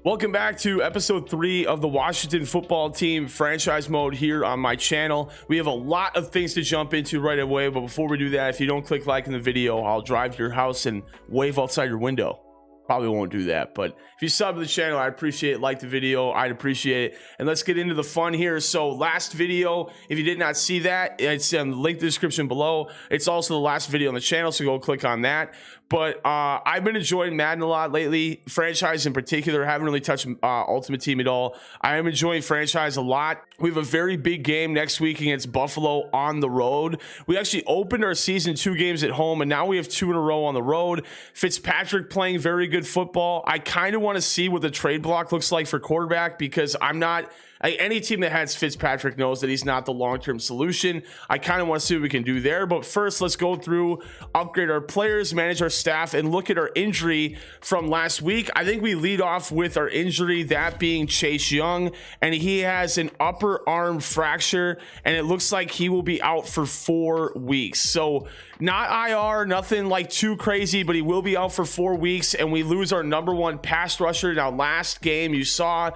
Welcome back to episode 3 of the Washington football team franchise mode here on my channel. We have a lot of things to jump into right away, but before we do that, if you don't click like in the video, I'll drive to your house and wave outside your window. Probably won't do that, but if you sub to the channel, I'd appreciate it. Like the video, I'd appreciate it. And let's get into the fun here. So last video, if you did not see that, it's in the link in the description below. It's also the last video on the channel, so go click on that. But I've been enjoying Madden a lot lately. Franchise in particular, haven't really touched Ultimate Team at all. I am enjoying franchise a lot. We have a very big game next week against Buffalo on the road. We actually opened our season 2 games at home, and now we have 2 in a row on the road. Fitzpatrick playing very good football. I kind of want to see what the trade block looks like for quarterback, because I'm not... any team that has Fitzpatrick knows that he's not the long-term solution. I kind of want to see what we can do there. But first, let's go through, upgrade our players, manage our staff, and look at our injury from last week. I think we lead off with our injury, that being Chase Young, and he has an upper arm fracture, and it looks like he will be out for 4 weeks. So not IR, nothing like too crazy, but he will be out for 4 weeks, and we lose our #1 pass rusher. Now, last game you saw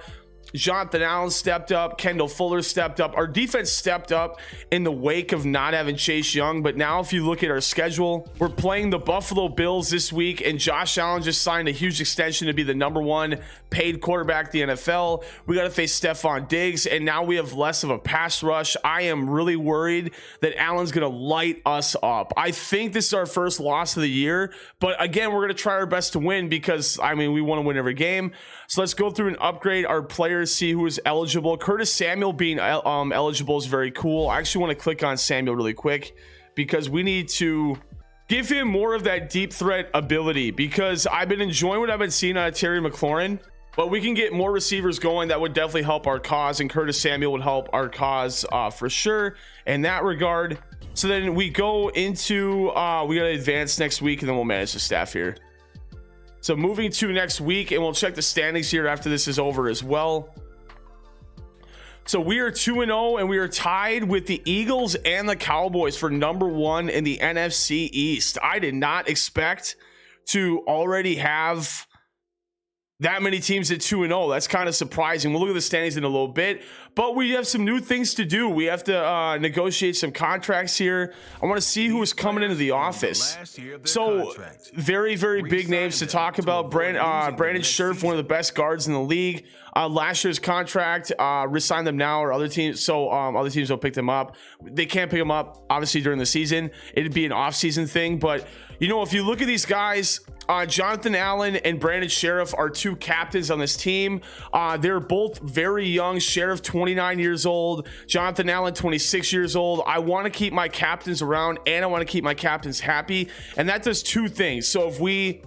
Jonathan Allen stepped up, Kendall Fuller stepped up. Our defense stepped up in the wake of not having Chase Young. But now if you look at our schedule, we're playing the Buffalo Bills this week, and Josh Allen just signed a huge extension to be the #1 paid quarterback in the NFL. We got to face Stephon Diggs, and now we have less of a pass rush. I am really worried that Allen's going to light us up. I think this is our first loss of the year, but again, we're going to try our best to win, because I mean, we want to win every game. So let's go through and upgrade our players, see who is eligible. Curtis Samuel being eligible is very cool. I actually want to click on Samuel really quick, because we need to give him more of that deep threat ability, because I've been enjoying what I've been seeing out of Terry McLaurin. But we can get more receivers going. That would definitely help our cause, and Curtis Samuel would help our cause for sure in that regard. So then we go into, we got to advance next week, and then we'll manage the staff here. So moving to next week, and we'll check the standings here after this is over as well. So we are 2-0, and we are tied with the Eagles and the Cowboys for #1 in the NFC East. I did not expect to already have that many teams at 2-0. That's kind of surprising. We'll look at the standings in a little bit, but we have some new things to do. We have to negotiate some contracts here. I want to see who is coming into the office. So very, very big names to talk about. Brandon Scherf, one of the best guards in the league. Last year's contract, resign them now, or other teams. So other teams will pick them up. They can't pick them up, obviously, during the season. It'd be an off-season thing. But, you know, if you look at these guys, Jonathan Allen and Brandon Scherf are 2 captains on this team. They're both very young. Scherf, 29 years old. Jonathan Allen, 26 years old. I want to keep my captains around, and I want to keep my captains happy. And that does 2 things. So if we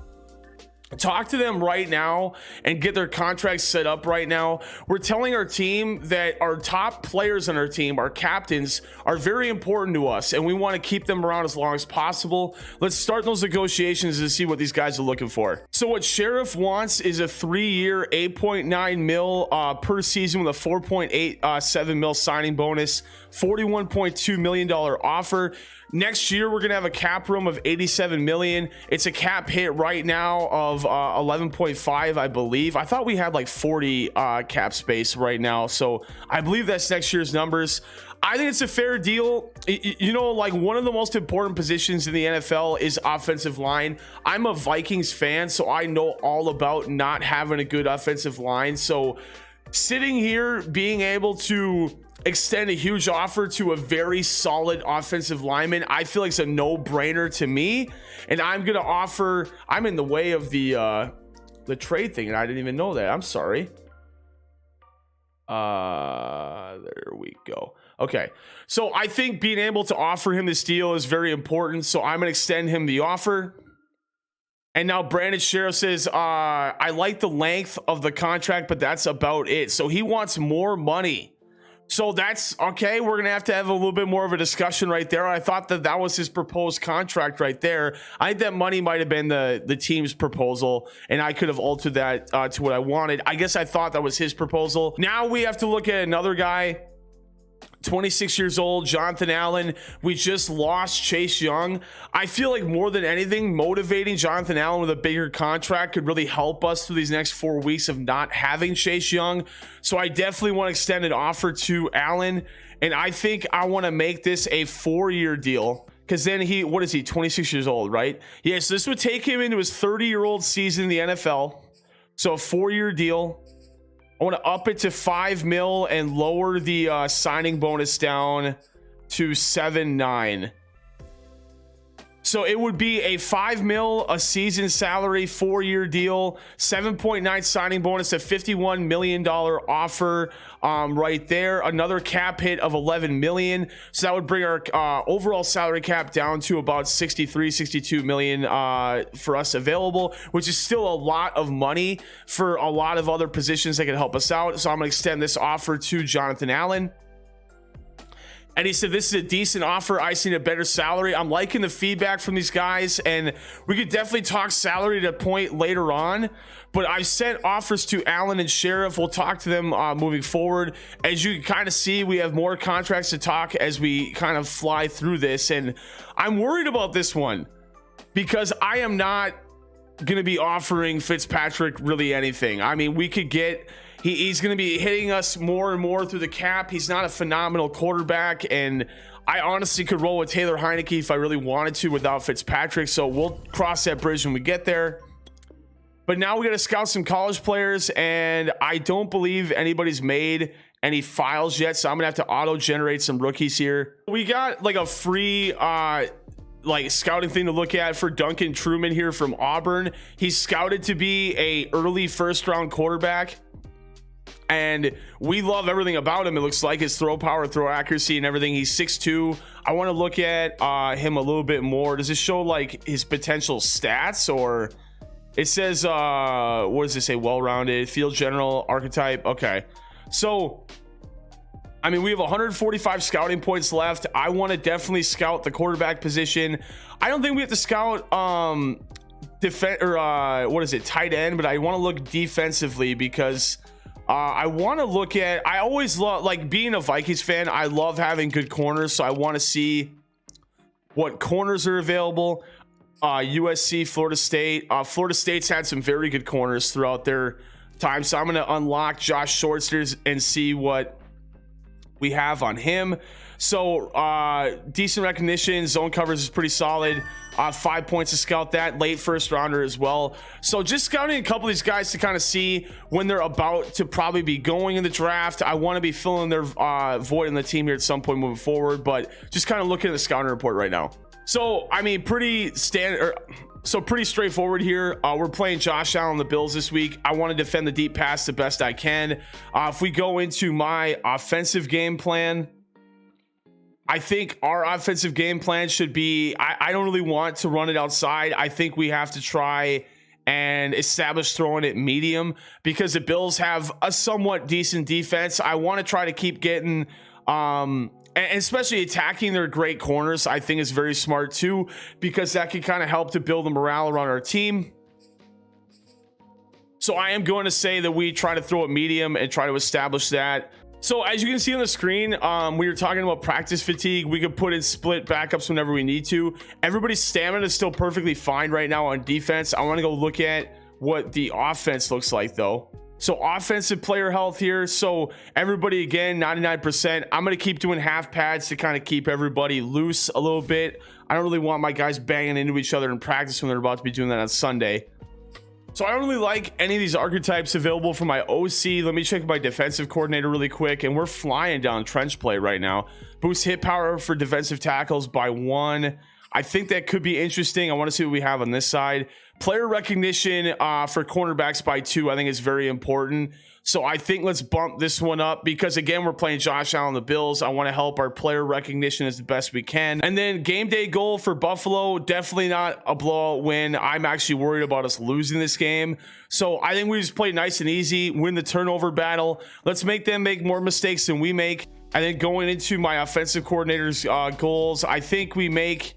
talk to them right now and get their contracts set up right now, we're telling our team that our top players on our team, our captains, are very important to us, and we want to keep them around as long as possible. Let's start those negotiations to see what these guys are looking for. So what Sheriff wants is a 3-year $8.9 mil per season with a $4.87 mil signing bonus, $41.2 million offer. Next year, we're going to have a cap room of $87 million. It's a cap hit right now of 11.5, I believe. I thought we had like 40 cap space right now. So I believe that's next year's numbers. I think it's a fair deal. You know, like, one of the most important positions in the NFL is offensive line. I'm a Vikings fan, so I know all about not having a good offensive line. So sitting here, being able to extend a huge offer to a very solid offensive lineman, I feel like it's a no-brainer to me. And I'm gonna offer, I'm in the way of the trade thing, and I didn't even know that. I'm sorry. There we go. Okay, so I think being able to offer him this deal is very important, so I'm gonna extend him the offer. And now Brandon Scherf says, I like the length of the contract, but that's about it. So he wants more money. So that's okay. We're going to have a little bit more of a discussion right there. I thought that that was his proposed contract right there. I think that money might have been the team's proposal, and I could have altered that to what I wanted. I guess I thought that was his proposal. Now we have to look at another guy 26 years old. Jonathan Allen, we just lost Chase Young. I feel like more than anything, motivating Jonathan Allen with a bigger contract could really help us through these next 4 weeks of not having Chase Young. So I definitely want to extend an offer to Allen, and I think I want to make this a 4-year deal, because then what is he, 26 years old, right? Yeah, so this would take him into his 30-year-old season in the NFL. So a 4-year deal. I want to up it to $5 million and lower the signing bonus down to 7.9. So it would be a $5 million a season salary, 4-year deal, 7.9 signing bonus, a $51 million offer right there. Another cap hit of $11 million. So that would bring our overall salary cap down to about 62 million for us available, which is still a lot of money for a lot of other positions that can help us out. So I'm going to extend this offer to Jonathan Allen. And he said, this is a decent offer. I seen a better salary. I'm liking the feedback from these guys, and we could definitely talk salary to a point later on. But I sent offers to Allen and Sheriff. We'll talk to them moving forward. As you can kind of see, we have more contracts to talk as we kind of fly through this. And I'm worried about this one because I am not going to be offering Fitzpatrick really anything. I mean, we could get... He's going to be hitting us more and more through the cap. He's not a phenomenal quarterback, and I honestly could roll with Taylor Heineke if I really wanted to without Fitzpatrick, so we'll cross that bridge when we get there. But now we got to scout some college players, and I don't believe anybody's made any files yet, so I'm going to have to auto-generate some rookies here. We got like a free... like scouting thing to look at for Duncan Truman here from Auburn. He's scouted to be a early first-round quarterback, and we love everything about him. It looks like his throw power, throw accuracy, and everything. He's 6'2". I want to look at him a little bit more. Does it show like his potential stats, or it says what does it say? Well-rounded, field general, archetype. Okay, so I mean, we have 145 scouting points left. I want to definitely scout the quarterback position. I don't think we have to scout defense or what is it, tight end, but I want to look defensively because I want to look at, I always love, like being a Vikings fan, I love having good corners. So I want to see what corners are available. USC, Florida State. Florida State's had some very good corners throughout their time. So I'm going to unlock Josh Schwartzers and see what we have on him. So decent recognition, zone coverage is pretty solid. 5 points to scout that, late first rounder as well. So just scouting a couple of these guys to kind of see when they're about to probably be going in the draft. I want to be filling their void in the team here at some point moving forward, but just kind of looking at the scouting report right now. So I mean, pretty standard. So pretty straightforward here. We're playing Josh Allen, the Bills this week. I want to defend the deep pass the best I can. If we go into my offensive game plan, I think our offensive game plan should be, I don't really want to run it outside. I think we have to try and establish throwing it medium because the Bills have a somewhat decent defense. I want to try to keep getting, and especially attacking their great corners, I think is very smart too, because that can kind of help to build the morale around our team. So I am going to say that we try to throw it medium and try to establish that. So as you can see on the screen, we were talking about practice fatigue. We could put in split backups whenever we need to. Everybody's stamina is still perfectly fine right now on defense. I want to go look at what the offense looks like though. So offensive player health here. So everybody again, 99%. I'm going to keep doing half pads to kind of keep everybody loose a little bit. I don't really want my guys banging into each other in practice when they're about to be doing that on Sunday. So I don't really like any of these archetypes available for my OC. Let me check my defensive coordinator really quick. And we're flying down trench play right now. Boost hit power for defensive tackles by 1. I think that could be interesting. I want to see what we have on this side. Player recognition for cornerbacks by 2, I think is very important. So I think let's bump this one up because again, we're playing Josh Allen, the Bills. I want to help our player recognition as the best we can. And then game day goal for Buffalo, definitely not a blowout win. I'm actually worried about us losing this game. So I think we just play nice and easy, win the turnover battle. Let's make them make more mistakes than we make. And then going into my offensive coordinator's goals, I think we make...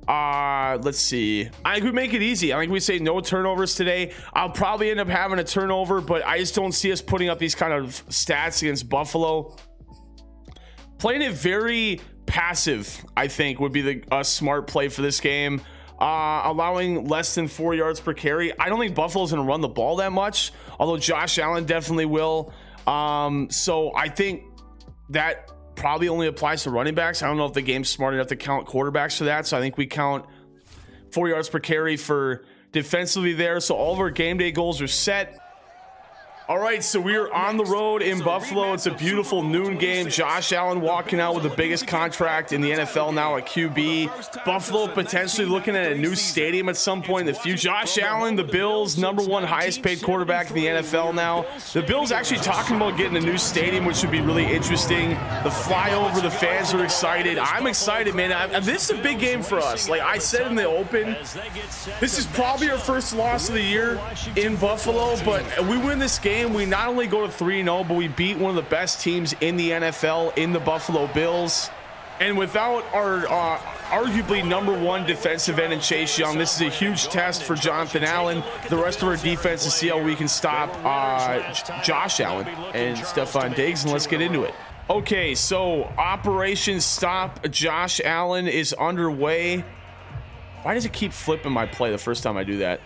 let's see. I think we make it easy. I think we say no turnovers today. I'll probably end up having a turnover, but I just don't see us putting up these kind of stats against Buffalo. Playing it very passive, I think, would be a smart play for this game. Allowing less than 4 yards per carry. I don't think Buffalo's going to run the ball that much, although Josh Allen definitely will. So I think that probably only applies to running backs. I don't know if the game's smart enough to count quarterbacks for that, so I think we count 4 yards per carry for defensively there. So all of our game day goals are set. All right, so we are on the road in Buffalo. It's a beautiful noon game. Josh Allen walking out with the biggest contract in the NFL now at QB. Buffalo potentially looking at a new stadium at some point in the future. Josh Allen, the Bills, #1 highest paid quarterback in the NFL now. The Bills actually talking about getting a new stadium, which would be really interesting. The flyover, the fans are excited. I'm excited, man. This is a big game for us. Like I said in the open, this is probably our first loss of the year in Buffalo, but we win this game. We not only go to 3-0, but we beat one of the best teams in the NFL in the Buffalo Bills. And without our arguably #1 defensive end in Chase Young, this is a huge test for Jonathan Allen, the rest of our defense, to see how we can stop Josh Allen and Stephon Diggs. And let's get into it. Okay, so Operation Stop Josh Allen is underway. Why does it keep flipping my play the first time I do that?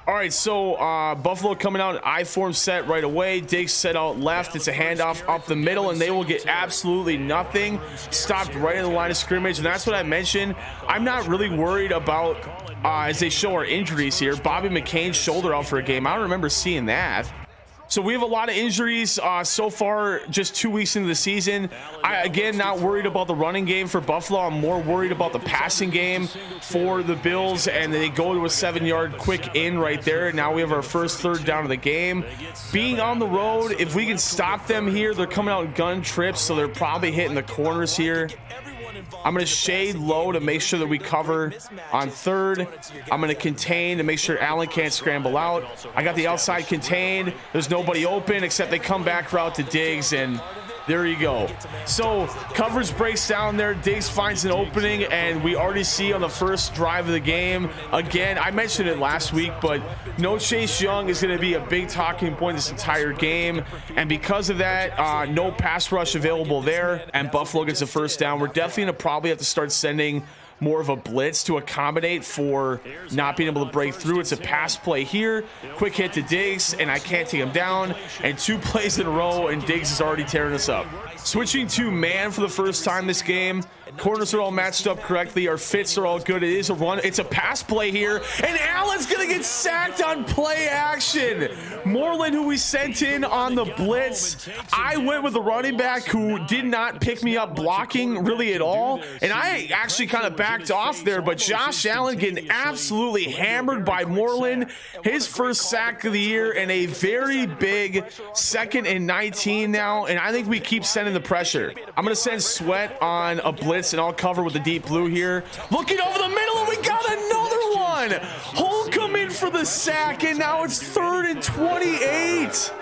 All right, so Buffalo coming out I-form set right away. Diggs set out left. It's a handoff up the middle, and they will get absolutely nothing. Stopped right in the line of scrimmage, and that's what I mentioned. I'm not really worried about, as they show our injuries here, Bobby McCain's shoulder out for a game. I don't remember seeing that. So we have a lot of injuries so far, just 2 weeks into the season. Again, not worried about the running game for Buffalo. I'm more worried about the passing game for the Bills, and they go to a 7-yard quick in right there. Now we have our first third down of the game. Being on the road, if we can stop them here, they're coming out in gun trips, so they're probably hitting the corners here. I'm going to shade low to make sure that we cover on third. I'm going to contain to make sure Allen can't scramble out. I got the outside contained. There's nobody open except they come back route to Diggs, and there you go. So coverage breaks down there. Diggs finds an opening, and we already see on the first drive of the game. Again, I mentioned it last week, but no Chase Young is going to be a big talking point this entire game. And because of that, no pass rush available there, and Buffalo gets a first down. We're definitely going to probably have to start sending more of a blitz to accommodate for not being able to break through. It's a pass play here, quick hit to Diggs, and I can't take him down, and 2 plays in a row, and Diggs is already tearing us up. Switching to man for the first time this game. Corners are all matched up correctly. Our fits are all good. It is a run. It's a pass play here, and Allen's gonna get sacked on play action. Moreland, who we sent in on the blitz. I went with the running back who did not pick me up blocking really at all, and I actually kind of backed off there, but Josh Allen getting absolutely hammered by Moreland. His first sack of the year, and a very big 2nd and 19 now, and I think we keep sending the pressure. I'm gonna send Sweat on a blitz, and I'll cover with the deep blue here. Looking over the middle, and we got another one. Holcomb in for the sack, and now it's 3rd and 28.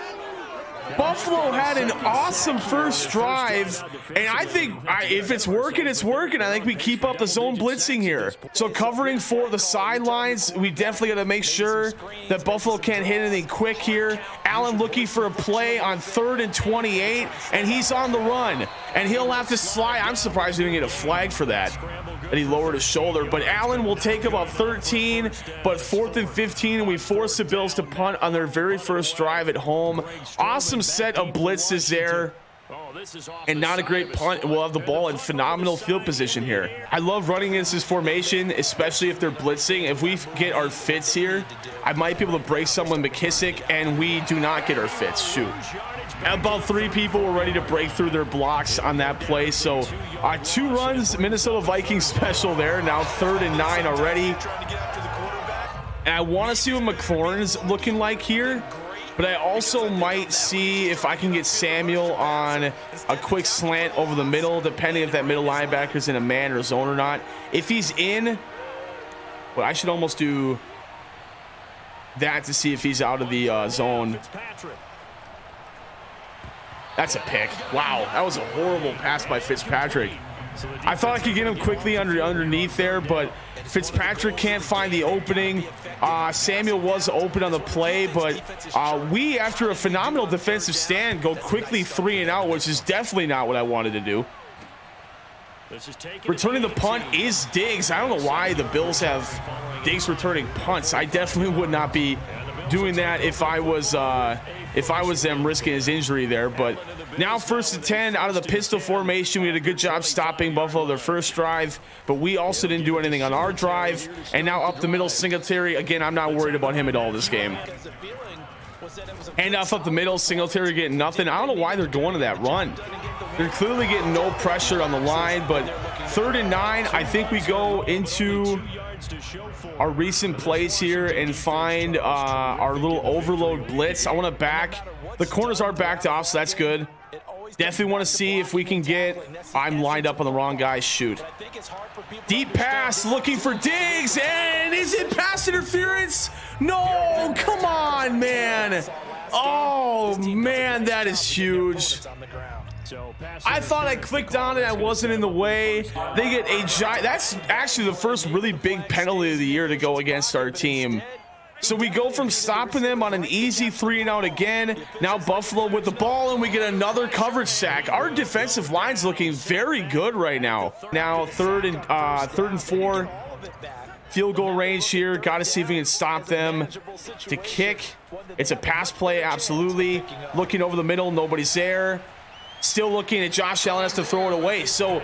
Buffalo had an awesome first drive, and I think if it's working, it's working. I think we keep up the zone blitzing here. So covering for the sidelines, we definitely got to make sure that Buffalo can't hit anything quick here. Allen looking for a play on 3rd and 28, and he's on the run, and he'll have to slide. I'm surprised he didn't get a flag for that, and he lowered his shoulder. But Allen will take about 13, but 4th and 15, and we force the Bills to punt on their very first drive at home. Awesome set of blitzes there, and not a great punt, and we'll have the ball in phenomenal field position here. I love running against this formation, especially if they're blitzing. If we get our fits here, I might be able to break someone McKissick, and we do not get our fits. Shoot. About 3 people were ready to break through their blocks on that play. So 2 runs, Minnesota Vikings special there. Now 3rd and 9 already. And I want to see what McLaurin's looking like here, but I also might see if I can get Samuel on a quick slant over the middle, depending if that middle linebacker is in a man or zone or not. If he's in, well, I should almost do that to see if he's out of the zone. That's a pick. Wow, that was a horrible pass by Fitzpatrick. I thought I could get him quickly underneath there, but Fitzpatrick can't find the opening. Samuel was open on the play, but we, after a phenomenal defensive stand, go quickly 3 and out, which is definitely not what I wanted to do. Returning the punt is Diggs. I don't know why the Bills have Diggs returning punts. I definitely would not be doing that if I was them risking his injury there. But now 1st and 10 out of the pistol formation. We did a good job stopping Buffalo their first drive, but we also didn't do anything on our drive. And now up the middle, Singletary. Again, I'm not worried about him at all this game. Handoff up the middle, Singletary getting nothing. I don't know why they're going to that run. They're clearly getting no pressure on the line, but 3rd and 9, I think we go into our recent plays here and find our little overload blitz. I want to back. The corners are backed off, so that's good. Definitely want to see if we can get... I'm lined up on the wrong guy. Shoot. Deep pass, looking for Diggs, and is it pass interference? No, come on, man. Oh, man, that is huge. I thought I clicked on it. I wasn't in the way. They get a giant... That's actually the first really big penalty of the year to go against our team. So we go from stopping them on an easy 3 and out again. Now Buffalo with the ball, and we get another coverage sack. Our defensive line's looking very good right now. Now 3rd and 4. Field goal range here. Got to see if we can stop them to kick. It's a pass play, absolutely. Looking over the middle, nobody's there. Still looking at Josh Allen, has to throw it away. So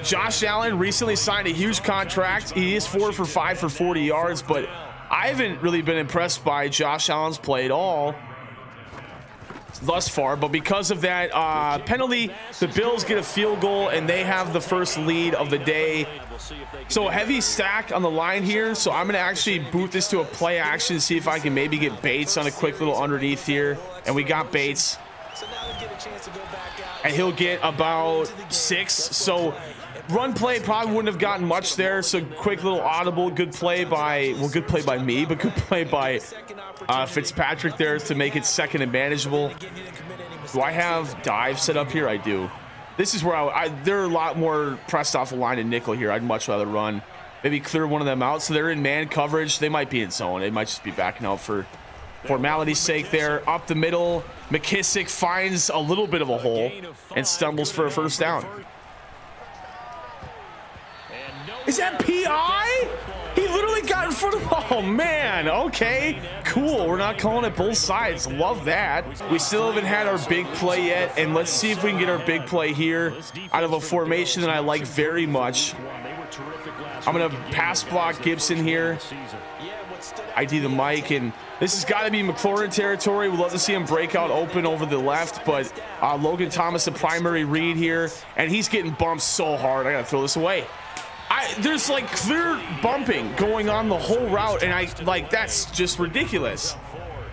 Josh Allen recently signed a huge contract. He is 4 for 5 for 40 yards, but I haven't really been impressed by Josh Allen's play at all thus far. But because of that penalty, the Bills get a field goal, and they have the first lead of the day. So a heavy stack on the line here. So I'm going to actually boot this to a play action, see if I can maybe get Bates on a quick little underneath here. And we got Bates. And he'll get about 6. So run play probably wouldn't have gotten much there. So quick little audible, good play by, well, good play by me, but good play by Fitzpatrick there to make it 2nd and manageable. Do I have dive set up here? I do. This is where they're a lot more pressed off the line and nickel here. I'd much rather run, maybe clear one of them out. So they're in man coverage. They might be in zone. They might just be backing out for formality's sake there. Up the middle, McKissick finds a little bit of a hole and stumbles for a first down. Is that PI? He literally got in front of... Oh, man. Okay, cool. We're not calling it both sides. Love that. We still haven't had our big play yet, and let's see if we can get our big play here out of a formation that I like very much. I'm going to pass block Gibson here. ID the mic, and this has got to be McLaurin territory. We'd love to see him break out open over the left, but Logan Thomas, the primary read here, and he's getting bumped so hard. I got to throw this away. There's like clear bumping going on the whole route, and that's just ridiculous.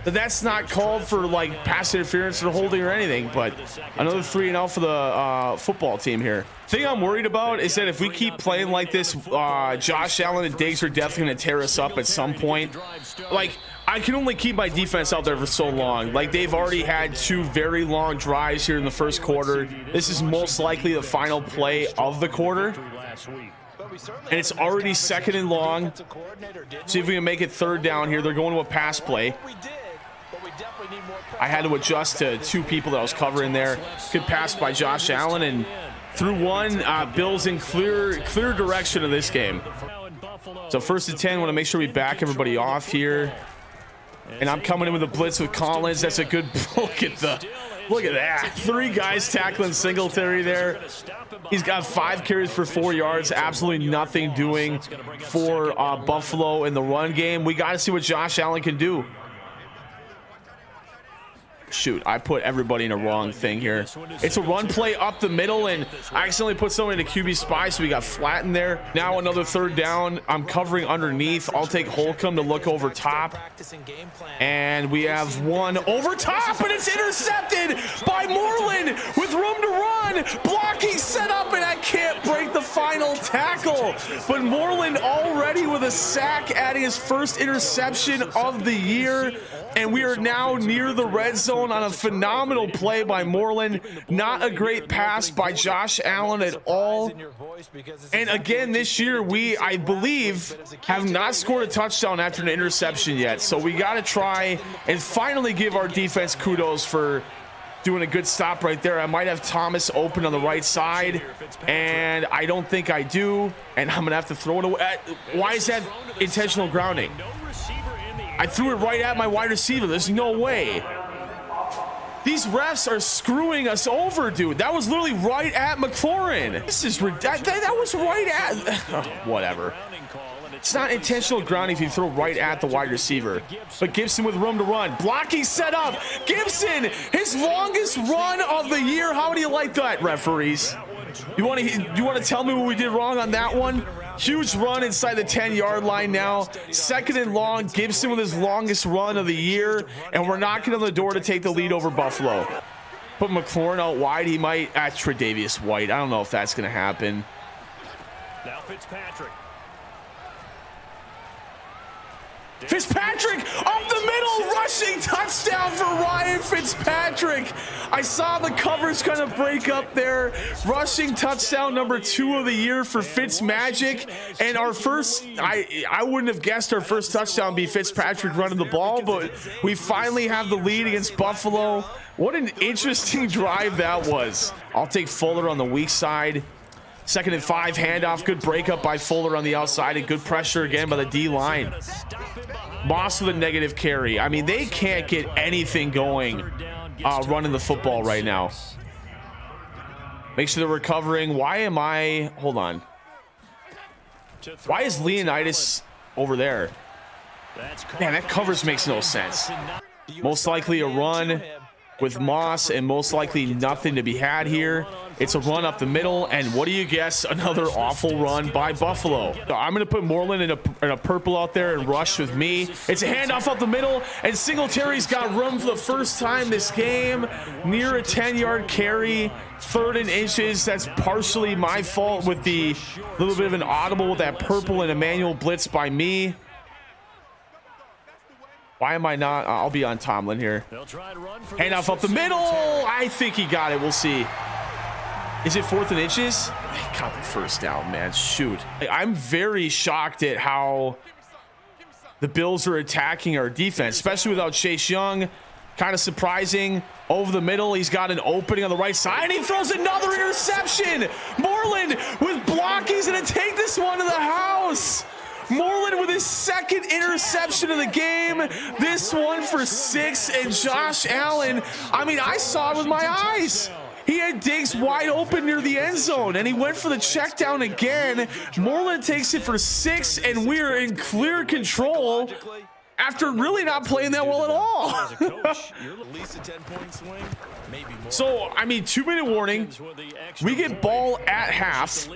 That's not called for like pass interference or holding or anything. But another 3 and out for the football team here. Thing I'm worried about is that if we keep playing like this, Josh Allen and Diggs are definitely going to tear us up at some point. Like, I can only keep my defense out there for so long. Like, they've already had 2 very long drives here in the first quarter. This is most likely the final play of the quarter. And it's already 2nd and long. See if we can make it 3rd down here. They're going to a pass play. I had to adjust to 2 people that I was covering there. Good pass by Josh Allen, and through one, Bills in clear direction of this game. So 1st and 10, want to make sure we back everybody off here. And I'm coming in with a blitz with Collins. That's a good look at that. 3 guys tackling Singletary there. He's got 5 carries for 4 yards. Absolutely nothing doing for Buffalo in the run game. We got to see what Josh Allen can do. Shoot, I put everybody in a wrong thing here. It's a run play up the middle, and I accidentally put someone in a QB spy, so we got flattened there. Now another 3rd down. I'm covering underneath. I'll take Holcomb to look over top. And we have one over top, and it's intercepted by Moreland with room to run. Blocking set up, and I can't break the final tackle. Buffalo. But Moreland already with a sack, adding his first interception of the year. And we are now near the red zone on a phenomenal play by Moreland. Not a great pass by Josh Allen at all. And again, this year, I believe, have not scored a touchdown after an interception yet. So we got to try and finally give our defense kudos for doing a good stop right there. I might have Thomas open on the right side, and I don't think I do. And I'm going to have to throw it away. Why is that intentional grounding? I threw it right at my wide receiver. There's no way. These refs are screwing us over, dude. That was literally right at McLaurin. This is that was right at whatever. It's not intentional grounding if you throw right at the wide receiver. But Gibson with room to run. Blocking set up. Gibson, his longest run of the year. How do you like that, referees? You want to tell me what we did wrong on that one? Huge run inside the 10-yard line now. Second and long. Gibson with his longest run of the year. And we're knocking on the door to take the lead over Buffalo. Put McLaurin out wide. He might. Tre'Davious White. I don't know if that's going to happen. Now Fitzpatrick. Fitzpatrick up the middle, rushing touchdown for Ryan Fitzpatrick. I saw the covers kind of break up there. Rushing touchdown number 2 of the year for Fitzmagic. And our first, I wouldn't have guessed our first touchdown be Fitzpatrick running the ball, but we finally have the lead against Buffalo. What an interesting drive that was. I'll take Fuller on the weak side. 2nd and 5, handoff, good breakup by Fuller on the outside, and good pressure again by the D-line. Moss with a negative carry. I mean, they can't get anything going running the football right now. Make sure they're recovering. Why am I... Hold on. Why is Leonidas over there? Man, that coverage makes no sense. Most likely a run with Moss, and most likely nothing to be had here. It's a run up the middle, and what do you guess? Another awful run by Buffalo. So I'm going to put Moreland in a purple out there and rush with me. It's a handoff up the middle, and Singletary's got room for the first time this game. Near a 10-yard carry, 3rd and inches. That's partially my fault with the little bit of an audible with that purple and Emmanuel blitz by me. Why am I not? I'll be on Tomlin here. Handoff up the middle. I think he got it. We'll see. Is it 4th and inches? I got the first down, man. Shoot. I'm very shocked at how the Bills are attacking our defense, especially without Chase Young. Kind of surprising. Over the middle, he's got an opening on the right side, and he throws another interception. Moreland with block. He's going to take this one to the house. Moreland with his 2nd interception of the game. This one for 6, and Josh Allen. I mean, I saw it with my eyes. He had Diggs wide open near the end zone, and he went for the check down again. Moreland takes it for 6, and we're in clear control after really not playing that well at all. So, I mean, 2-minute warning. We get ball at half.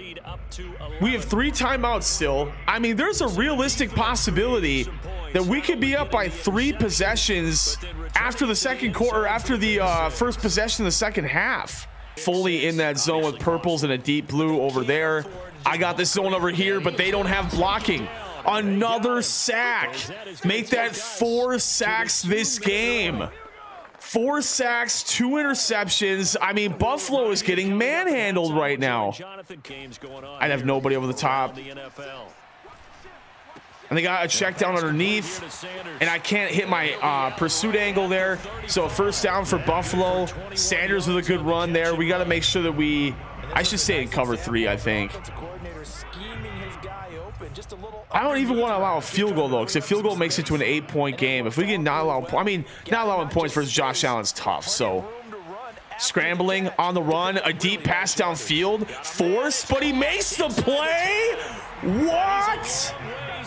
We have 3 timeouts still. I mean, there's a realistic possibility that we could be up by 3 possessions after the second quarter, after the first possession of the second half. Fully in that zone with purples and a deep blue over there. I got this zone over here, but they don't have blocking. Another sack. Make that 4 sacks this game. 4 sacks, 2 interceptions. I mean, Buffalo is getting manhandled right now. I'd have nobody over the top. And they got a check down underneath, and I can't hit my pursuit angle there. So a first down for Buffalo. Sanders with a good run there. We got to make sure that I should stay in cover 3, I think. I don't even want to allow a field goal, though, because a field goal makes it to an 8-point game. If we can not allow, I mean, not allowing points versus Josh Allen's tough. So scrambling on the run, a deep pass downfield, force, but he makes the play. What?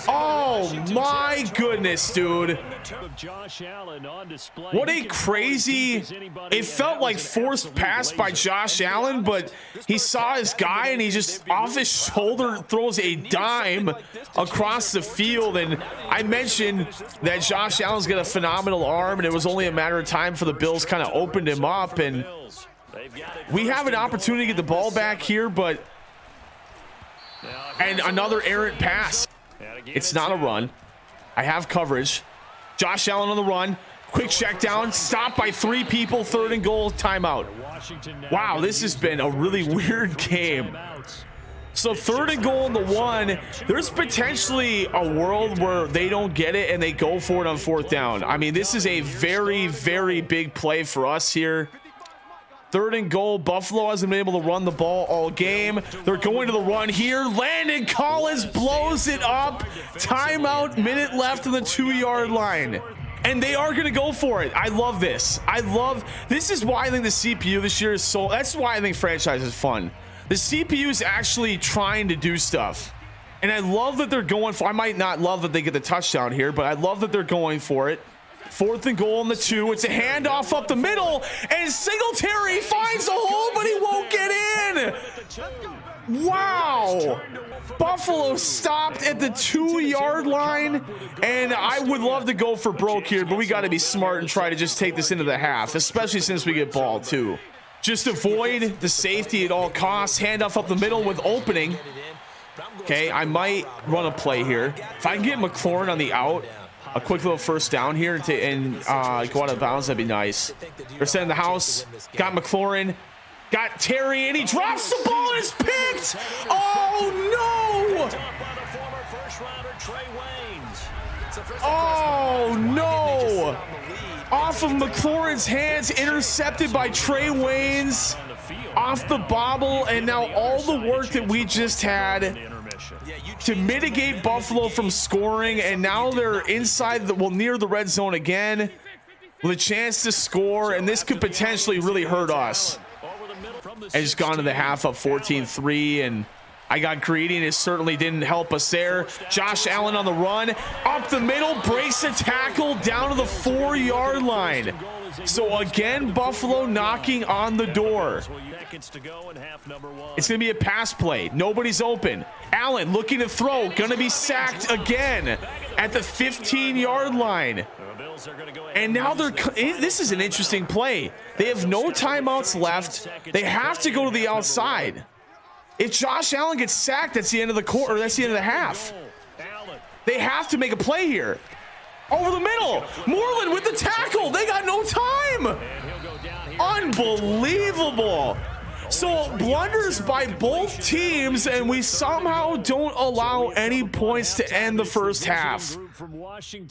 Oh my goodness, dude. What a crazy, it felt like forced pass by Josh Allen, but he saw his guy and he just off his shoulder throws a dime across the field. And I mentioned that Josh Allen's got a phenomenal arm, and it was only a matter of time for the Bills kind of opened him up. And we have an opportunity to get the ball back here, but And another errant pass. It's not a run. I have coverage. Josh Allen on the run. Quick check down. Stopped by 3 people. 3rd and goal. Timeout. Wow, this has been a really weird game. So 3rd and goal in the 1. There's potentially a world where they don't get it and they go for it on 4th down. I mean, this is a very, very big play for us here. 3rd and goal. Buffalo hasn't been able to run the ball all game. They're going to the run here. Landon Collins blows it up. Timeout. Minute left on the 2-yard line. And they are going to go for it. I love this. This is why I think the CPU this year is so. That's why I think franchise is fun. The CPU is actually trying to do stuff. And I love that they're going for. I might not love that they get the touchdown here, but I love that they're going for it. 4th and goal on the 2. It's a handoff up the middle, and Singletary finds a hole, but he won't get in. Wow. Buffalo stopped at the 2-yard line, and I would love to go for broke here, but we got to be smart and try to just take this into the half, especially since we get ball too. Just avoid the safety at all costs. Handoff up the middle with opening. Okay, I might run a play here. If I can get McLaurin on the out, a quick little 1st down here and go out of bounds, that'd be nice. They're setting the house. Got McLaurin. Got Terry, and he drops the ball and it's picked. Oh, no. Oh, no. Off of McLaurin's hands, intercepted by Trey Waynes. Off the bobble, and now all the work that we just had to mitigate Buffalo from scoring, and now they're inside near the red zone again with a chance to score, and this could potentially really hurt us. And just gone to the half up 14-3, and I got greedy, and it certainly didn't help us there. Josh Allen on the run, up the middle, breaks a tackle down to the 4-yard line. So again, Buffalo knocking on the door. It's going to be a pass play. Nobody's open. Allen looking to throw. Going to be sacked again at the 15-yard line. And now this is an interesting play. They have no timeouts left. They have to go to the outside. If Josh Allen gets sacked, that's the end of the quarter. That's the end of the half. They have to make a play here. Over the middle. Moreland with the tackle. They got no time. Unbelievable. So blunders by both teams, and we somehow don't allow any points to end the first half.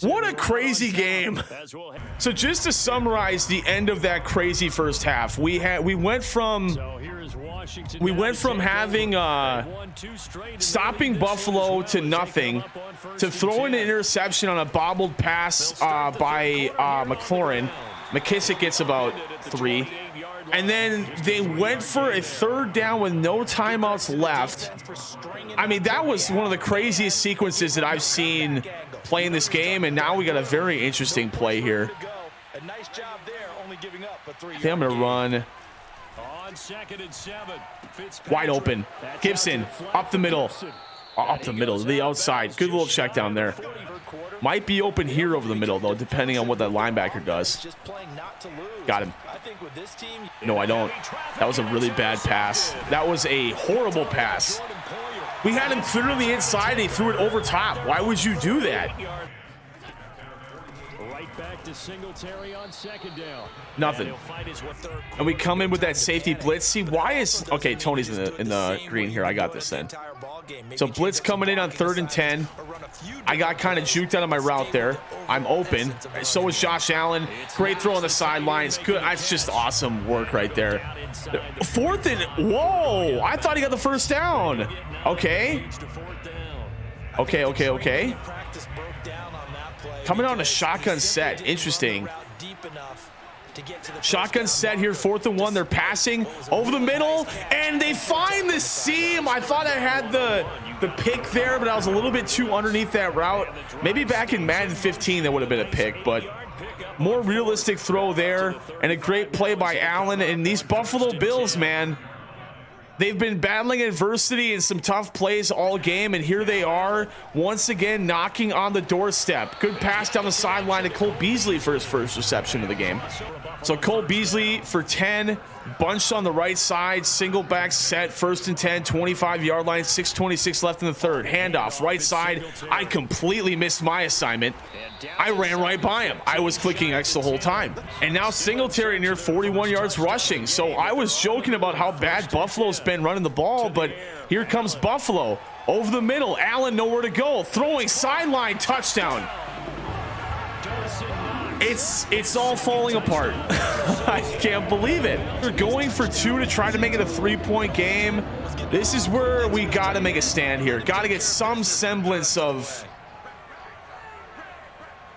What a crazy game. So just to summarize the end of that crazy first half, we went from having stopping Buffalo to nothing, to throwing an interception on a bobbled pass by McLaurin. McKissick gets about 3. And then they went for a 3rd down with no timeouts left. I mean, that was one of the craziest sequences that I've seen playing this game. And now we got a very interesting play here. I think I'm going to run. Wide open. Gibson up the middle. Up the middle, the outside. Good little check down there. Might be open here over the middle, though, depending on what that linebacker does. Got him. No, I don't. That was a really bad pass. That was a horrible pass. We had him clear on the inside, and he threw it over top. Why would you do that? Nothing. And we come in with that safety blitz. See, why is... Okay, Tony's in the green here. I got this then. So blitz coming in on 3rd and 10. I got kind of juked out of my route there. I'm open. So is Josh Allen. Great throw on the sidelines. Good. That's just awesome work right there. 4th and... Whoa! I thought he got the 1st down. Okay. Okay. Coming on a shotgun set. Interesting. Shotgun set here, 4th and 1. They're passing over the middle, and they find the seam. I thought I had the pick there, but I was a little bit too underneath that route. Maybe back in Madden 15 that would have been a pick, but more realistic throw there, and a great play by Allen. And these Buffalo Bills, man, they've been battling adversity and some tough plays all game, and here they are once again knocking on the doorstep. Good pass down the sideline to Cole Beasley for his first reception of the game. So Cole Beasley for 10, bunched on the right side, single back set, 1st and 10, 25-yard line, 6:26 left in the third. Handoff, right side. I completely missed my assignment. I ran right by him. I was clicking X the whole time. And now Singletary near 41 yards rushing. So I was joking about how bad Buffalo's been running the ball, but here comes Buffalo. Over the middle, Allen nowhere to go. Throwing sideline, touchdown. It's all falling apart. I can't believe it. We're going for 2 to try to make it a 3-point game. This is where we got to make a stand here. Got to get some semblance of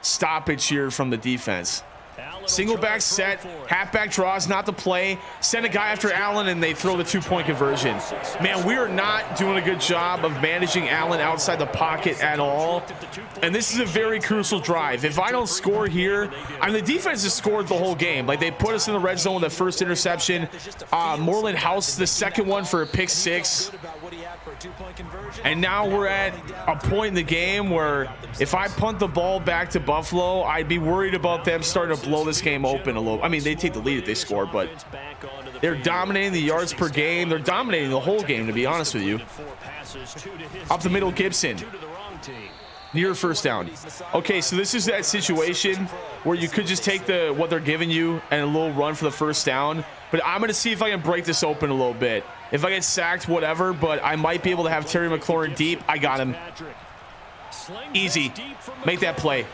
stoppage here from the defense. Single back set, halfback draws, not the play. Send a guy after Allen, and they throw the 2-point conversion. Man, we are not doing a good job of managing Allen outside the pocket at all. And this is a very crucial drive. If I don't score here, I mean, the defense has scored the whole game. Like, they put us in the red zone with the first interception. Moreland House, the second one for a pick 6. And now we're at a point in the game where if I punt the ball back to Buffalo, I'd be worried about them starting to blow this game open a little. I mean, they take the lead if they score, but they're dominating the yards per game. They're dominating the whole game, to be honest with you. Up the middle, Gibson. Near first down. Okay, so this is that situation where you could just take what they're giving you and a little run for the first down. But I'm going to see if I can break this open a little bit. If I get sacked, whatever, but I might be able to have Terry McLaurin deep. I got him. Easy. Make that play.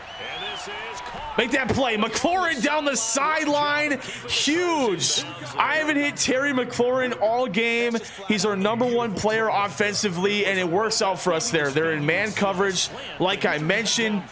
Make that play. McLaurin down the sideline. Huge. I haven't hit Terry McLaurin all game. He's our #1 player offensively, and it works out for us there. They're in man coverage, like I mentioned.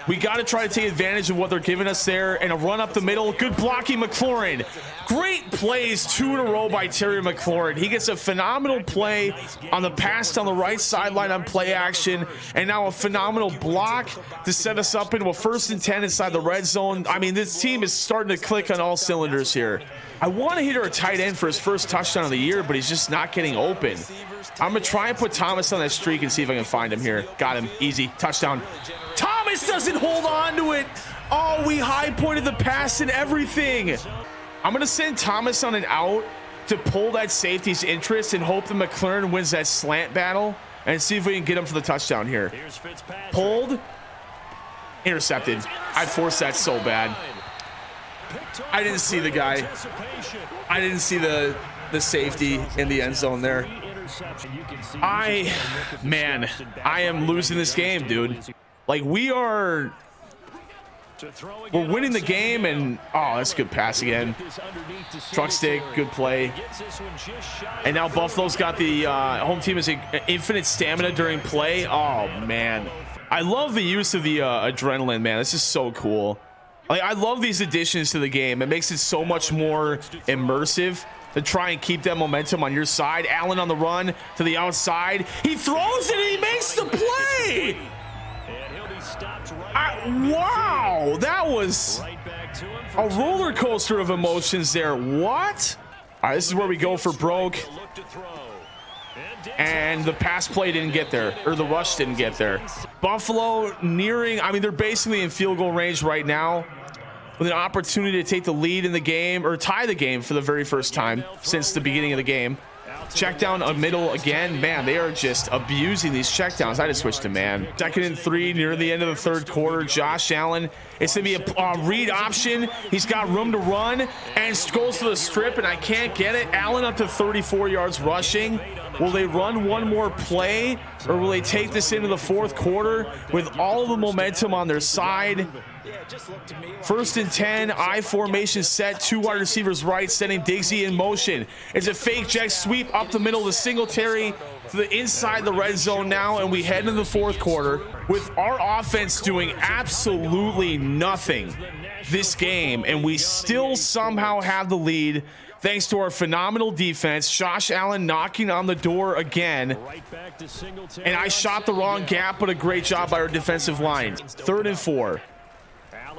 We got to try to take advantage of what they're giving us there, and a run up the middle. Good blocking, McLaurin. Great plays, 2 in a row by Terry McLaurin. He gets a phenomenal play on the pass down the right sideline on play action, and now a phenomenal block to set us up into a 1st and 10 inside the red zone. I mean, this team is starting to click on all cylinders here. I want to hit our tight end for his first touchdown of the year, but he's just not getting open. I'm going to try and put Thomas on that streak and see if I can find him here. Got him. Easy. Touchdown. Thomas doesn't hold on to it. Oh, we high pointed the pass and everything. I'm going to send Thomas on an out to pull that safety's interest and hope that McLaurin wins that slant battle and see if we can get him for the touchdown here. Pulled. Intercepted. I forced that so bad. I didn't see the guy. I didn't see the safety in the end zone there. Man, I am losing this game, dude. Like, we're winning the game, and oh, that's a good pass again. Truck stick, good play. And now Buffalo's got the home team has infinite stamina during play. Oh man, I love the use of the adrenaline, man. This is so cool. Like, I love these additions to the game. It makes it so much more immersive to try and keep that momentum on your side. Allen on the run to the outside. He throws it and he makes the play. Wow, that was a roller coaster of emotions there. What? All right, this is where we go for broke. And the pass play didn't get there, or the rush didn't get there. Buffalo nearing, I mean, they're basically in field goal range right now with an opportunity to take the lead in the game or tie the game for the very first time since the beginning of the game. Check down a middle again. Man, they are just abusing these checkdowns. I just switched to man. 2nd and 3 near the end of the 3rd quarter. Josh Allen. It's going to be a read option. He's got room to run and goes to the strip, and I can't get it. Allen up to 34 yards rushing. Will they run one more play, or will they take this into the 4th quarter with all the momentum on their side? 1st and 10, I formation set, 2 wide receivers right, sending Diggsy in motion. It's a fake jet sweep up the middle to Singletary to the inside the red zone now, and we head into the 4th quarter with our offense doing absolutely nothing this game, and we still somehow have the lead thanks to our phenomenal defense. Josh Allen knocking on the door again, and I shot the wrong gap, but a great job by our defensive line. 3rd and 4.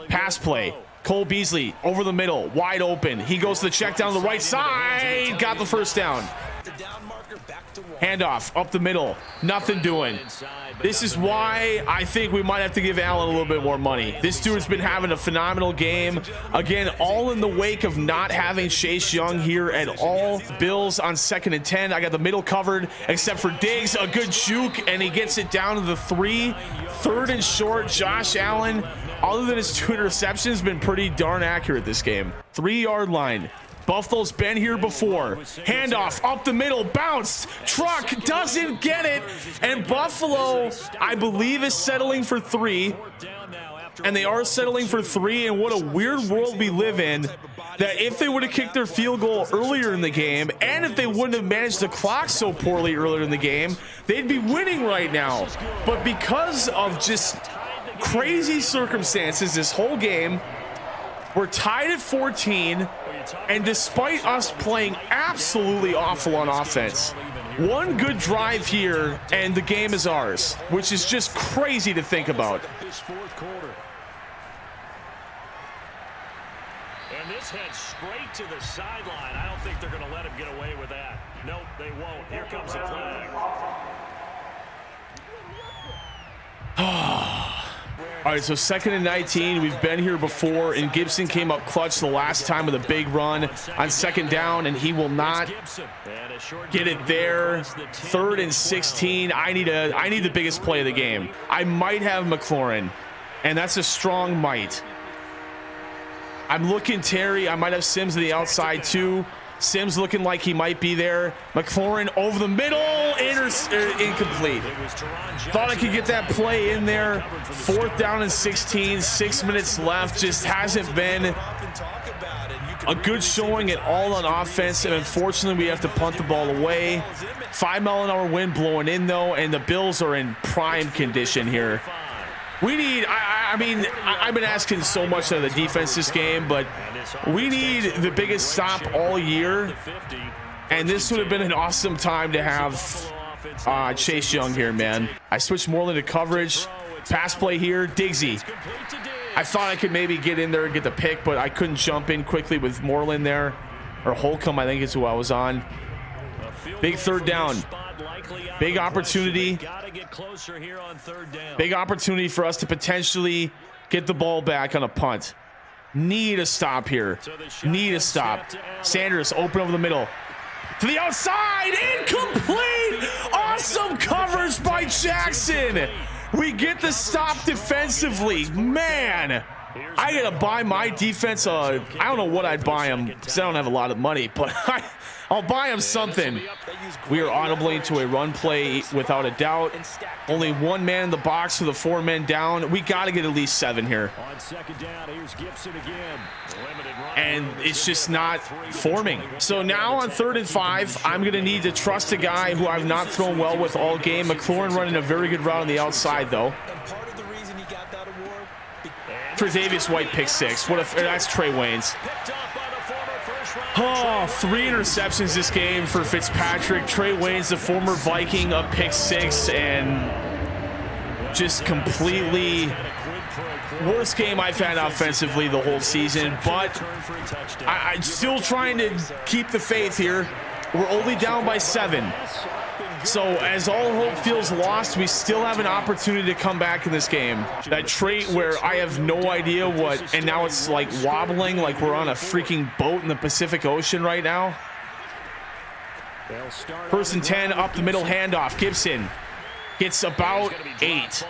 Pass play. Cole Beasley over the middle, wide open. He goes to the check down the right side. Got the first down. Handoff up the middle, nothing doing. This is why I think we might have to give Allen a little bit more money. This dude's been having a phenomenal game. Again, all in the wake of not having Chase Young here at all. Bills on 2nd and 10. I got the middle covered, except for Diggs. A good juke, and he gets it down to the 3. 3rd and short. Josh Allen, other than his 2 interceptions, been pretty darn accurate this game. 3-yard line. Buffalo's been here before. Handoff up the middle, bounced. Truck doesn't get it. And Buffalo, I believe, is settling for 3. And they are settling for 3. And what a weird world we live in, that if they would have kicked their field goal earlier in the game, and if they wouldn't have managed the clock so poorly earlier in the game, they'd be winning right now. But because of just crazy circumstances this whole game, we're tied at 14. And despite us playing absolutely awful on offense, one good drive here and the game is ours, which is just crazy to think about. And this heads straight to the sideline. I don't think they're going to let him get away with that. Nope, they won't. Here comes the flag. All right, so 2nd and 19. We've been here before, and Gibson came up clutch the last time with a big run on 2nd down, and he will not get it there. 3rd and 16. I need the biggest play of the game. I might have McLaurin, and that's a strong might. I'm looking Terry. I might have Sims to the outside too. Sims looking like he might be there. McLaurin over the middle, incomplete. Thought I could get that play in there. 4th down and 16, 6 minutes left. Just hasn't been a good showing at all on offense, and unfortunately we have to punt the ball away. 5-mile-an-hour wind blowing in though, and the Bills are in prime condition here. We need, I mean, I've been asking so much of the defense this game, but we need the biggest stop all year. And this would have been an awesome time to have Chase Young here, man. I switched Moreland to coverage. Pass play here, Diggsy. I thought I could maybe get in there and get the pick, but I couldn't jump in quickly with Moreland there. Or Holcomb, I think is who I was on. Big 3rd down. Big opportunity. Big opportunity for us to potentially get the ball back on a punt. Need a stop here. Need a stop. Sanders open over the middle. To the outside. Incomplete. Awesome coverage by Jackson. We get the stop defensively. Man, I gotta buy my defense. I don't know what I'd buy him because I don't have a lot of money, but I'll buy him something. We are audibly into a run play without a doubt. Only 1 man in the box with the 4 men down. We got to get at least 7 here. On 2nd down, here's Gibson again. And it's just not forming. So now on 3rd and 5, I'm going to need to trust a guy who I've not thrown well with all game. McLaurin running a very good route on the outside, though. Tre'Davious White pick 6. That's Trey Waynes. Oh, 3 interceptions this game for Fitzpatrick. Trey Waynes, the former Viking, a pick 6, and just completely worst game I've had offensively the whole season. But I'm still trying to keep the faith here. We're only down by 7. So as all hope feels lost, we still have an opportunity to come back in this game. That trait where I have no idea what, and now it's like wobbling like we're on a freaking boat in the Pacific Ocean right now. 1st and 10, up the middle handoff. Gibson gets about 8.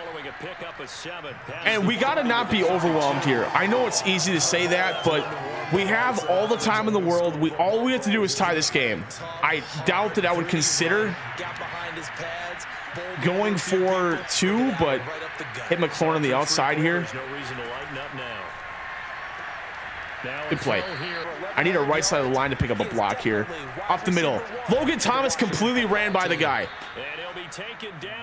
And we got to not be overwhelmed here. I know it's easy to say that, but we have all the time in the world. All we have to do is tie this game. I doubt that I would consider going for 2, but hit McLaurin on the outside here. Good play. I need a right side of the line to pick up a block here. Up the middle. Logan Thomas completely ran by the guy.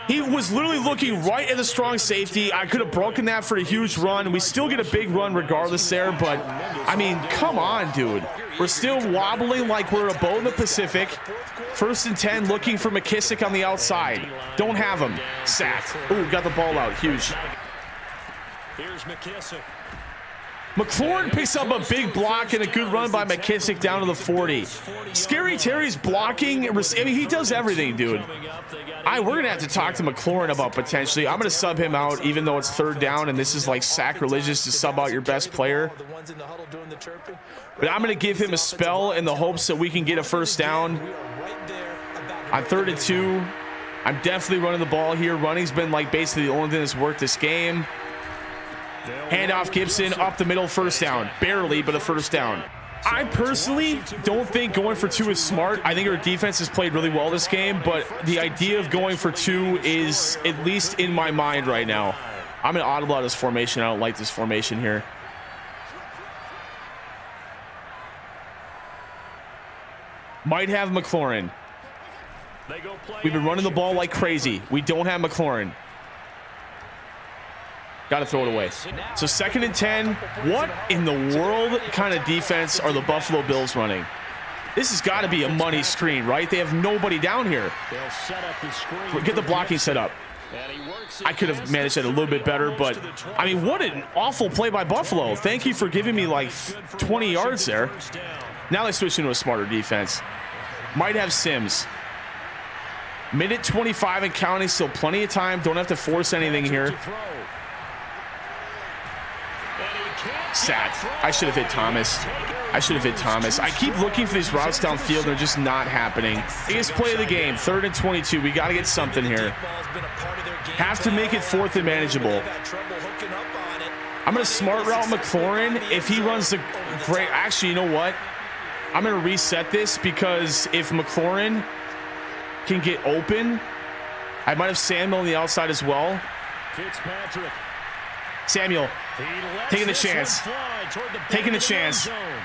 He was literally looking right at the strong safety. I could have broken that for a huge run. We still get a big run regardless there, but I mean, come on, dude. We're still wobbling like we're a boat in the Pacific. 1st and 10, looking for McKissick on the outside. Don't have him. Sacked. Ooh, got the ball out. Huge. Here's McKissick. McLaurin picks up a big block and a good run by McKissick down to the 40. Scary Terry's blocking. I mean, he does everything, dude. We're going to have to talk to McLaurin about potentially. I'm going to sub him out, even though it's 3rd down, and this is like sacrilegious to sub out your best player. But I'm going to give him a spell in the hopes that we can get a 1st down. On 3rd and 2, I'm definitely running the ball here. Running's been like basically the only thing that's worked this game. Handoff Gibson up the middle, 1st down. Barely, but a 1st down. I personally don't think going for 2 is smart. I think our defense has played really well this game, but the idea of going for 2 is at least in my mind right now. I'm going to audible out this formation. I don't like this formation here. Might have McLaurin. We've been running the ball like crazy. We don't have McLaurin. Got to throw it away. So 2nd and 10. What in the world kind of defense are the Buffalo Bills running? This has got to be a money screen, right? They have nobody down here. Get the blocking set up. I could have managed that a little bit better, but I mean, what an awful play by Buffalo. Thank you for giving me like 20 yards there. Now they switch into a smarter defense. Might have Sims. Minute 25 and counting, still plenty of time. Don't have to force anything here. Sacked. I should have hit Thomas. I keep looking for these routes downfield. They're just not happening. Biggest play of the game. 3rd and 22. We got to get something here. Have to make it 4th and manageable. I'm going to smart route McLaurin. If he runs the great... Actually, you know what? I'm going to reset this because if McLaurin can get open, I might have Samuel on the outside as well. Samuel taking the chance.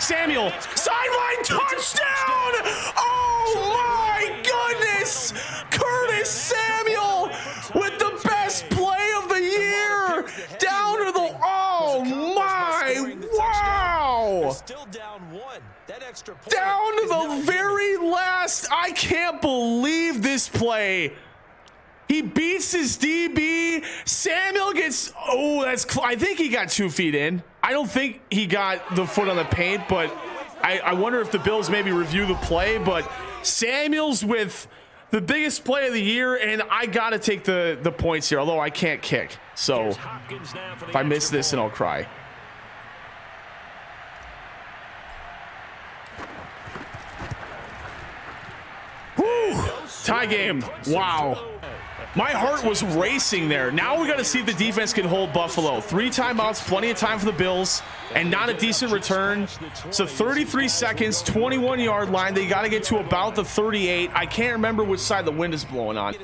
Samuel, sideline touchdown! Oh my goodness! Curtis Samuel with the best play of the year. Down to the, oh my, wow! Down to the very last. I can't believe this play. He beats his DB. Samuel gets, oh, I think he got 2 feet in. I don't think he got the foot on the paint, but I wonder if the Bills maybe review the play. But Samuel's with the biggest play of the year, and I got to take the points here, although I can't kick. So if I miss this, then I'll cry. Whew, tie game. Wow. My heart was racing there. Now we got to see if the defense can hold Buffalo. 3 timeouts, plenty of time for the Bills, and not a decent return. So 33 seconds, 21-yard line. They got to get to about the 38. I can't remember which side the wind is blowing on.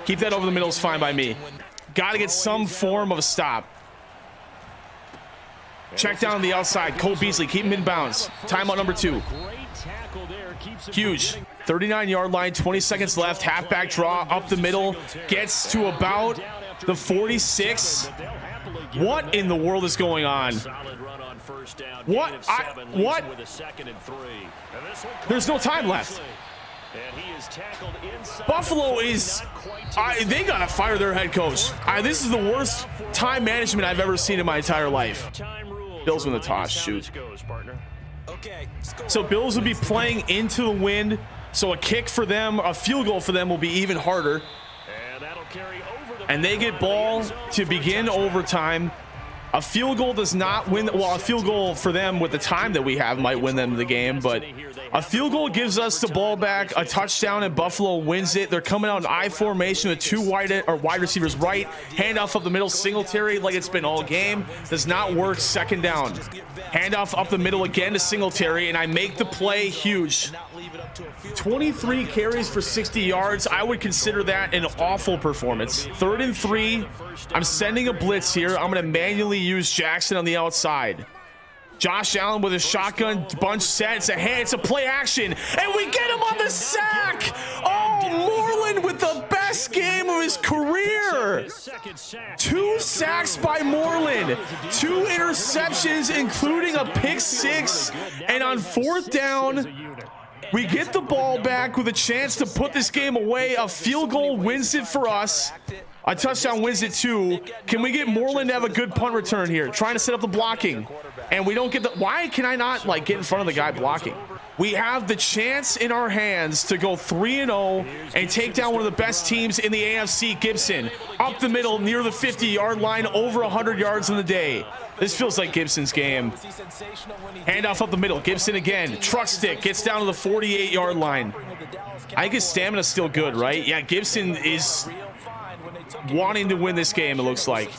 Keep that over the middle is fine by me. Got to get some form of a stop. Check down on the outside. Cole Beasley, keep him in bounds. Timeout number 2. Huge. 39-yard line, 20 seconds left. Halfback draw up the middle. Gets to about the 46. What in the world is going on? What? There's no time left. Buffalo is... they got to fire their head coach. This is the worst time management I've ever seen in my entire life. Bills win the toss. Shoot. So Bills will be playing into the wind. So a kick for them, a field goal for them will be even harder. And they get ball to begin overtime. A field goal does not win. Well, a field goal for them with the time that we have might win them the game, but a field goal gives us the ball back. A touchdown and Buffalo wins it. They're coming out in I formation with 2 wide receivers right. Handoff up the middle, Singletary like it's been all game. Does not work. 2nd down. Handoff up the middle again to Singletary, and I make the play. Huge. 23 carries for 60 yards. I would consider that an awful performance. 3rd and 3. I'm sending a blitz here. I'm going to manually use Jackson on the outside. Josh Allen with a shotgun bunch set. It's a play action, and we get him on the sack. Oh, Moreland with the best game of his career. 2 sacks by Moreland, 2 interceptions, including a pick 6. And on 4th down, we get the ball back with a chance to put this game away. A field goal wins it for us. A touchdown wins it too. Can we get Moreland to have a good punt return here? Trying to set up the blocking. And we don't get the... Why can I not, like, get in front of the guy blocking? We have the chance in our hands to go 3-0 and take down one of the best teams in the AFC, Gibson. Up the middle, near the 50-yard line, over 100 yards in the day. This feels like Gibson's game. Handoff up the middle. Gibson again. Truck stick. Gets down to the 48-yard line. I think his stamina's still good, right? Yeah, Gibson is wanting to win this game, it looks like.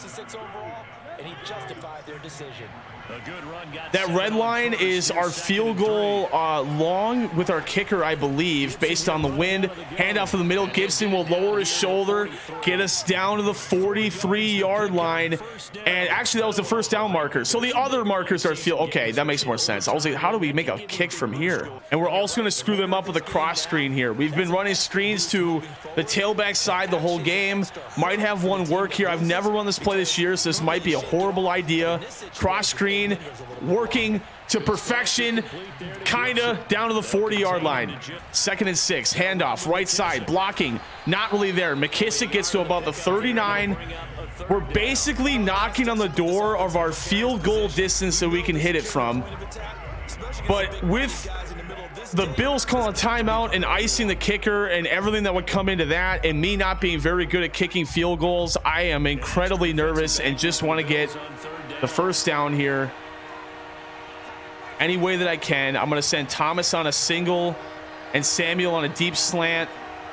That red line is our field goal long with our kicker, I believe, based on the wind. Handoff in the middle. Gibson will lower his shoulder, get us down to the 43-yard line. And actually, that was the first down marker. So the other markers are field. Okay, that makes more sense. I was like, how do we make a kick from here? And we're also going to screw them up with a cross screen here. We've been running screens to the tailback side the whole game. Might have one work here. I've never run this play this year, so this might be a horrible idea. Cross screen, working to perfection, kinda down to the 40-yard line. 2nd and 6, handoff, right side, blocking, not really there. McKissick gets to about the 39. We're basically knocking on the door of our field goal distance that we can hit it from. But with the Bills calling a timeout and icing the kicker and everything that would come into that, and me not being very good at kicking field goals, I am incredibly nervous and just want to get the first down here any way that I can. I'm going to send Thomas on a single and Samuel on a deep slant.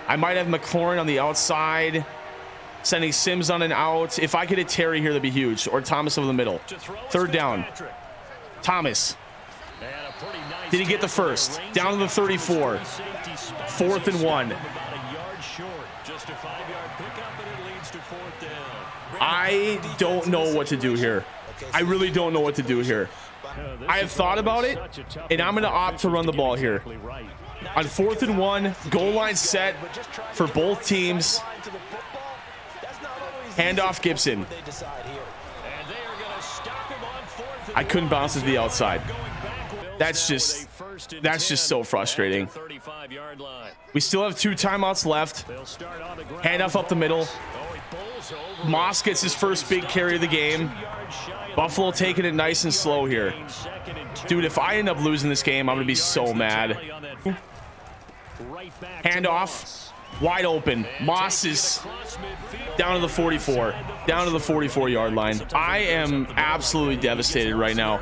I might have McLaurin on the outside, sending Sims on an out. If I could hit Terry here, that'd be huge, or Thomas over the middle. 3rd down. Thomas. Did he get the first? Down to the 34. 4th and 1. I don't know what to do here. I really don't know what to do here. I have thought about it, and I'm going to opt to run the ball here. On 4th and 1, goal line set for both teams. Handoff Gibson. I couldn't bounce it to the outside. That's just so frustrating. We still have 2 timeouts left. Handoff up the middle. Moss gets his first big carry of the game. Buffalo taking it nice and slow here. Dude, if I end up losing this game, I'm gonna be so mad. Handoff, wide open. Moss is down to the 44, down to the 44-yard line. I am absolutely devastated right now.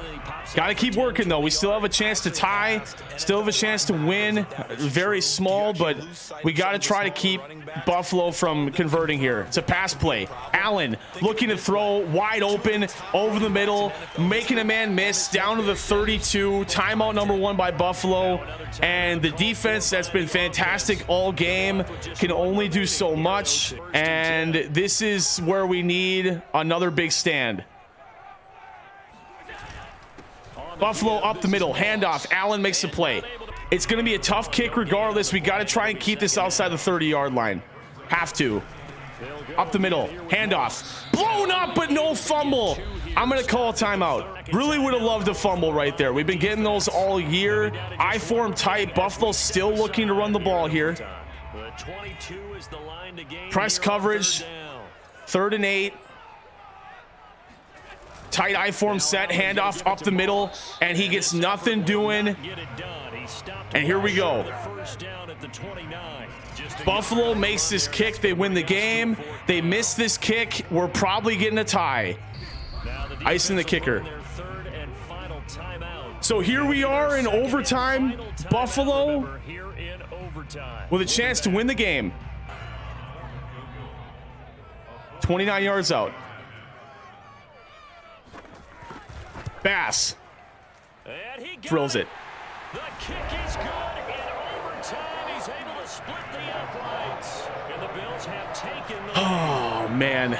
Got to keep working, though. We still have a chance to tie, still have a chance to win. Very small, but we got to try to keep Buffalo from converting here. It's a pass play. Allen looking to throw wide open over the middle, making a man miss down to the 32. Timeout number 1 by Buffalo. And the defense that's been fantastic all game can only do so much. And this is where we need another big stand. Buffalo up the middle, handoff. Allen makes the play. It's going to be a tough kick regardless. We got to try and keep this outside the 30-yard line. Have to. Up the middle, handoff. Blown up, but no fumble. I'm going to call a timeout. Really would have loved a fumble right there. We've been getting those all year. I form tight. Buffalo's still looking to run the ball here. Press coverage. 3rd and 8. Tight I form set, handoff up the middle, and he gets nothing doing. And here we go. Buffalo makes this kick. They win the game. They miss this kick. We're probably getting a tie. Icing the kicker. So here we are in overtime. Buffalo with a chance to win the game. 29 yards out. Bass drills it. The kick is good. In overtime, he's able to split the uprights. And the Bills have taken the Oh man,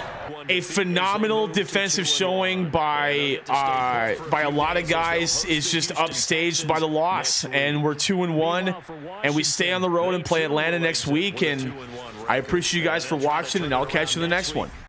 a phenomenal defensive showing by a lot of guys is just upstaged by the loss, and we're 2-1, and we stay on the road and play Atlanta next week. And I appreciate you guys for watching, and I'll catch you in the next one.